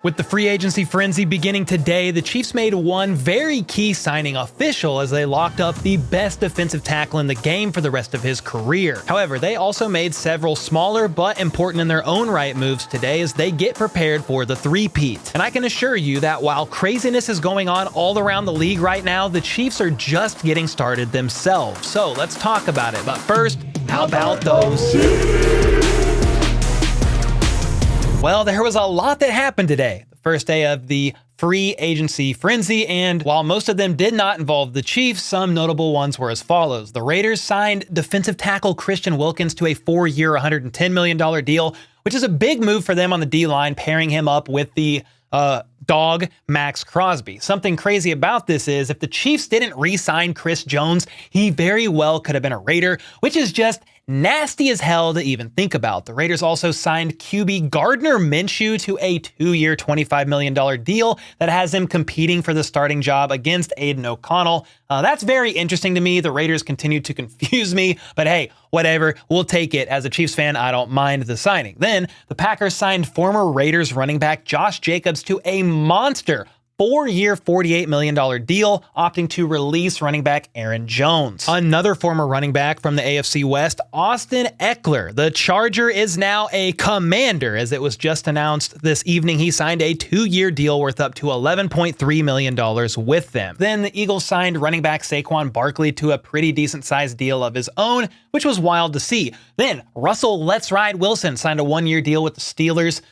With the free agency frenzy beginning today, the Chiefs made one very key signing official as they locked up the best defensive tackle in the game for the rest of his career. However, they also made several smaller but important in their own right moves today as they get prepared for the three-peat. And I can assure you that while craziness is going on all around the league right now, the Chiefs are just getting started themselves. So let's talk about it. But first, how about those? Well, there was a lot that happened today, the first day of the free agency frenzy, and while most of them did not involve the Chiefs, some notable ones were as follows. The Raiders signed defensive tackle Christian Wilkins to a 4-year, $110 million deal, which is a big move for them on the D-line, pairing him up with the dog Max Crosby. Something crazy about this is if the Chiefs didn't re-sign Chris Jones, he very well could have been a Raider, which is just nasty as hell to even think about. The Raiders also signed QB Gardner Minshew to a 2-year, $25 million deal that has him competing for the starting job against Aiden O'Connell. That's very interesting to me. The Raiders continue to confuse me, but hey, whatever, we'll take it. As a Chiefs fan, I don't mind the signing. Then the Packers signed former Raiders running back Josh Jacobs to a monster 4-year, $48 million deal, opting to release running back Aaron Jones. Another former running back from the AFC West, Austin Eckler. The Charger is now a Commander, as it was just announced this evening he signed a 2-year deal worth up to $11.3 million with them. Then the Eagles signed running back Saquon Barkley to a pretty decent-sized deal of his own, which was wild to see. Then Russell Let's Ride Wilson signed a 1-year deal with the Steelers.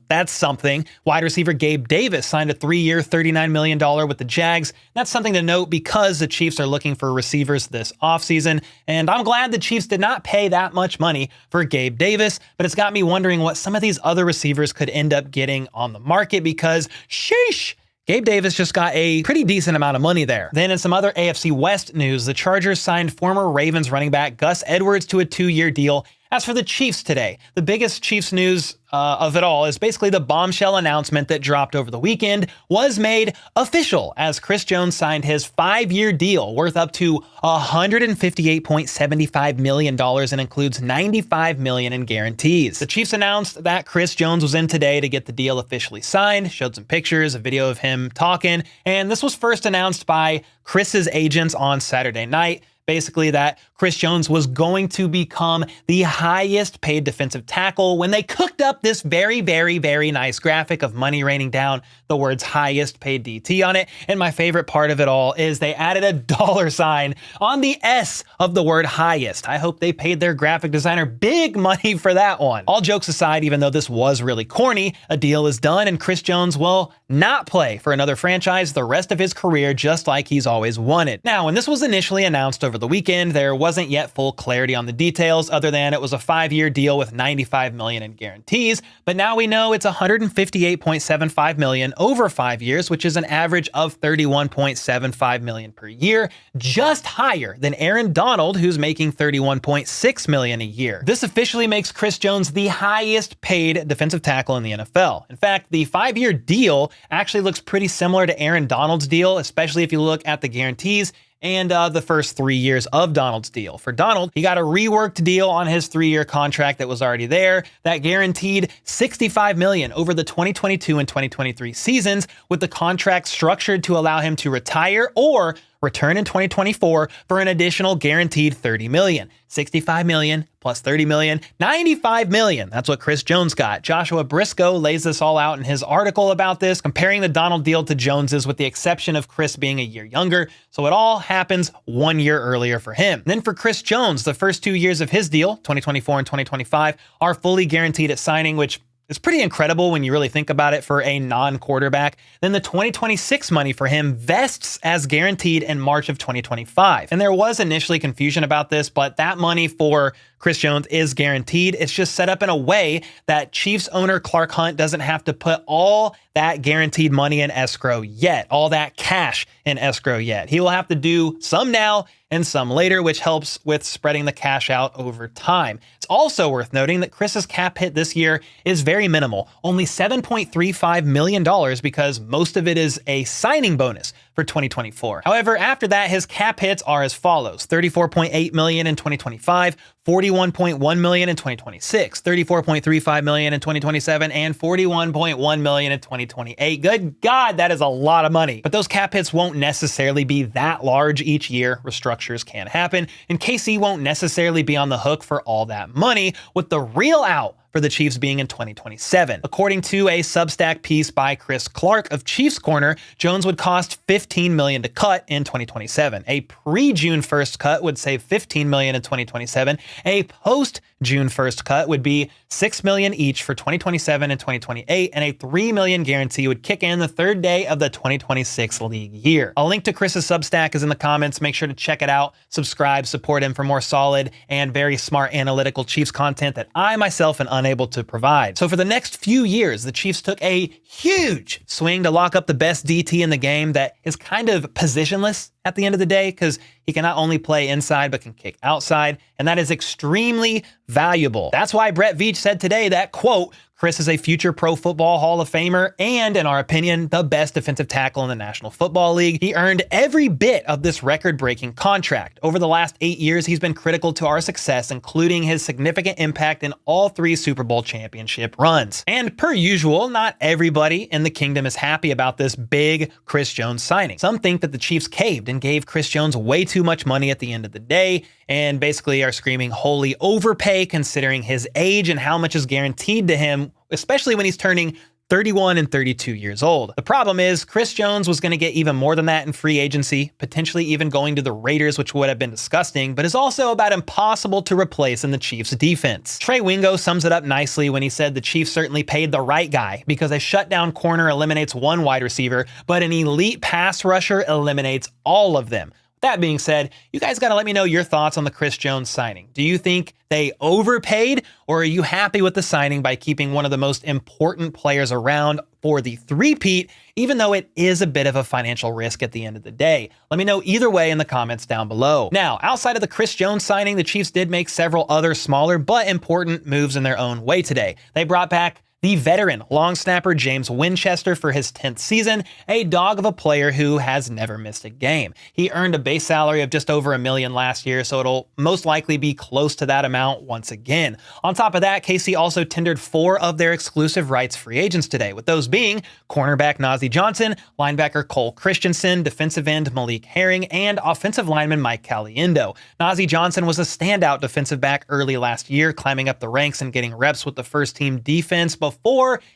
That's something. Wide receiver Gabe Davis signed a 3-year, $39 million with the Jags. That's something to note because the Chiefs are looking for receivers this offseason, and I'm glad the Chiefs did not pay that much money for Gabe Davis, but it's got me wondering what some of these other receivers could end up getting on the market because, sheesh, Gabe Davis just got a pretty decent amount of money there. Then in some other AFC West news, the Chargers signed former Ravens running back Gus Edwards to a 2-year deal. As for the Chiefs today, the biggest Chiefs news of it all is basically the bombshell announcement that dropped over the weekend was made official as Chris Jones signed his 5-year deal worth up to $158.75 million and includes $95 million in guarantees. The Chiefs announced that Chris Jones was in today to get the deal officially signed, showed some pictures, a video of him talking, and this was first announced by Chris's agents on Saturday night. Basically that Chris Jones was going to become the highest paid defensive tackle when they cooked up this very, very, very nice graphic of money raining down the words highest paid DT on it. And my favorite part of it all is they added a $sign on the S of the word highest. I hope they paid their graphic designer big money for that one. All jokes aside, even though this was really corny, a deal is done and Chris Jones will not play for another franchise the rest of his career just like he's always wanted. Now, when this was initially announced over the weekend, there wasn't yet full clarity on the details other than it was a 5-year deal with $95 million in guarantees, but now we know it's $158.75 million over 5 years, which is an average of $31.75 million per year, just higher than Aaron Donald, who's making $31.6 million a year. This officially makes Chris Jones the highest paid defensive tackle in the NFL. In fact, the 5-year deal actually looks pretty similar to Aaron Donald's deal, especially if you look at the guarantees and the first 3 years of Donald's deal. For Donald, he got a reworked deal on his 3-year contract that was already there that guaranteed $65 million over the 2022 and 2023 seasons, with the contract structured to allow him to retire or return in 2024 for an additional guaranteed $30 million. $65 million plus $30 million, $95 million. That's what Chris Jones got. Joshua Brisco lays this all out in his article about this, comparing the Donald deal to Jones's with the exception of Chris being a year younger. So it all happens 1 year earlier for him. And then for Chris Jones, the first 2 years of his deal, 2024 and 2025, are fully guaranteed at signing, which is pretty incredible when you really think about it for a non-quarterback. Then the 2026 money for him vests as guaranteed in March of 2025. And there was initially confusion about this, but that money for Chris Jones is guaranteed. It's just set up in a way that Chiefs owner Clark Hunt doesn't have to put all that guaranteed money in escrow yet, all that cash in escrow yet. He will have to do some now and some later, which helps with spreading the cash out over time. It's also worth noting that Chris's cap hit this year is very minimal, only $7.35 million because most of it is a signing bonus for 2024. However, after that, his cap hits are as follows: $34.8 million in 2025, $41.1 million in 2026, $34.35 million in 2027, and $41.1 million in 2028. Good God, that is a lot of money. But those cap hits won't necessarily be that large each year. Restructures can happen, and KC won't necessarily be on the hook for all that money, with the real out for the Chiefs being in 2027. According to a Substack piece by Chris Clark of Chiefs Corner, Jones would cost $15 million to cut in 2027. A pre-June 1st cut would save $15 million in 2027. A post-June 1st cut would be $6 million each for 2027 and 2028, and a $3 million guarantee would kick in the third day of the 2026 league year. A link to Chris's Substack is in the comments. Make sure to check it out, subscribe, support him for more solid and very smart analytical Chiefs content that I myself am unable to provide. So for the next few years, the Chiefs took a huge swing to lock up the best DT in the game that is kind of positionless at the end of the day, because he can not only play inside but can kick outside, and that is extremely valuable. That's why Brett Veach said today that, quote, Chris is a future Pro Football Hall of Famer and, in our opinion, the best defensive tackle in the National Football League. He earned every bit of this record-breaking contract. Over the last 8 years, he's been critical to our success, including his significant impact in all 3 Super Bowl championship runs. And per usual, not everybody in the kingdom is happy about this big Chris Jones signing. Some think that the Chiefs caved and gave Chris Jones way too much money at the end of the day, and basically are screaming holy overpay considering his age and how much is guaranteed to him, especially when he's turning 31 and 32 years old. The problem is Chris Jones was going to get even more than that in free agency, potentially even going to the Raiders, which would have been disgusting, but is also about impossible to replace in the Chiefs defense. Trey Wingo sums it up nicely when he said the Chiefs certainly paid the right guy because a shutdown corner eliminates one wide receiver, but an elite pass rusher eliminates all of them. That being said, you guys got to let me know your thoughts on the Chris Jones signing. Do you think they overpaid, or are you happy with the signing by keeping one of the most important players around for the three-peat, even though it is a bit of a financial risk at the end of the day? Let me know either way in the comments down below. Now, outside of the Chris Jones signing, the Chiefs did make several other smaller but important moves in their own way today. They brought back the veteran long snapper James Winchester for his 10th season, a dog of a player who has never missed a game. He earned a base salary of just over $1 million last year, so it'll most likely be close to that amount once again. On top of that, KC also tendered 4 of their exclusive rights free agents today, with those being cornerback Nazeeh Johnson, linebacker Cole Christensen, defensive end Malik Herring, and offensive lineman Mike Caliendo. Nazeeh Johnson was a standout defensive back early last year, climbing up the ranks and getting reps with the first team defense before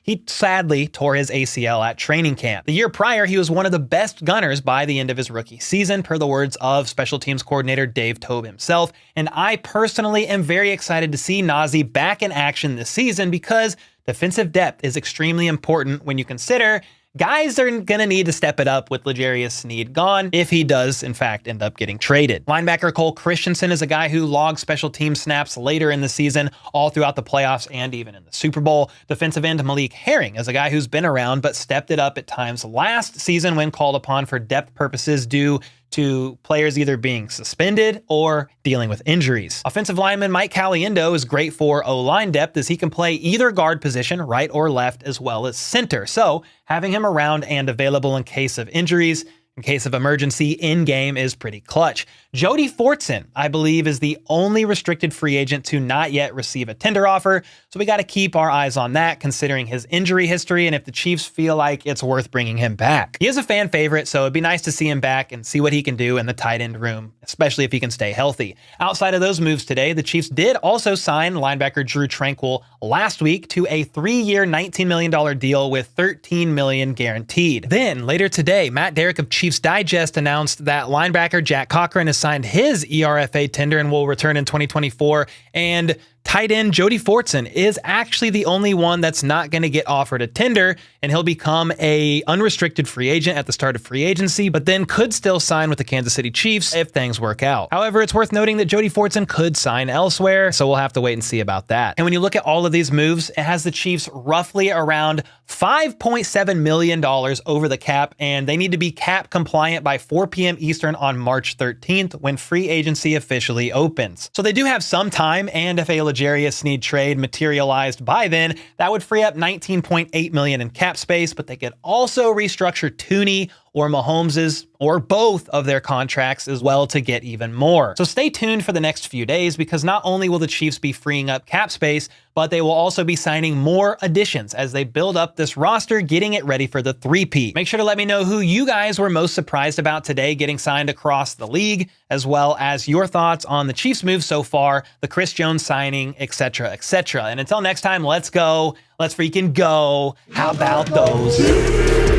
he sadly tore his ACL at training camp. The year prior, he was one of the best gunners by the end of his rookie season, per the words of special teams coordinator Dave Toub himself. And I personally am very excited to see Nazeeh back in action this season because defensive depth is extremely important when you consider guys are going to need to step it up with L'Jarius Sneed gone if he does, in fact, end up getting traded. Linebacker Cole Christensen is a guy who logged special team snaps later in the season, all throughout the playoffs and even in the Super Bowl. Defensive end Malik Herring is a guy who's been around but stepped it up at times last season when called upon for depth purposes due to players either being suspended or dealing with injuries. Offensive lineman Mike Caliendo is great for O-line depth as he can play either guard position, right or left, as well as center. So having him around and available in case of injuries, in case of emergency in-game, is pretty clutch. Jody Fortson, I believe, is the only restricted free agent to not yet receive a tender offer, so we got to keep our eyes on that considering his injury history and if the Chiefs feel like it's worth bringing him back. He is a fan favorite, so it'd be nice to see him back and see what he can do in the tight end room, especially if he can stay healthy. Outside of those moves today, the Chiefs did also sign linebacker Drew Tranquill last week to a 3-year, $19 million deal with $13 million guaranteed. Then, later today, Matt Derrick of Chiefs Digest announced that linebacker Jack Cochran has signed his ERFA tender and will return in 2024, and tight end Jody Fortson is actually the only one that's not going to get offered a tender, and he'll become a unrestricted free agent at the start of free agency, but then could still sign with the Kansas City Chiefs if things work out. However, it's worth noting that Jody Fortson could sign elsewhere, so we'll have to wait and see about that. And when you look at all of these moves, it has the Chiefs roughly around $5.7 million over the cap, and they need to be cap compliant by 4 p.m. Eastern on March 13th when free agency officially opens. So they do have some time, and if a L'Jarius Sneed trade materialized by then, that would free up $19.8 million in cap space, but they could also restructure Tooney or Mahomes's or both of their contracts as well to get even more. So stay tuned for the next few days, because not only will the Chiefs be freeing up cap space, but they will also be signing more additions as they build up this roster, getting it ready for the three-peat. Make sure to let me know who you guys were most surprised about today getting signed across the league, as well as your thoughts on the Chiefs move so far, the Chris Jones signing, etc., etc. And until next time, let's go. Let's freaking go. How about those?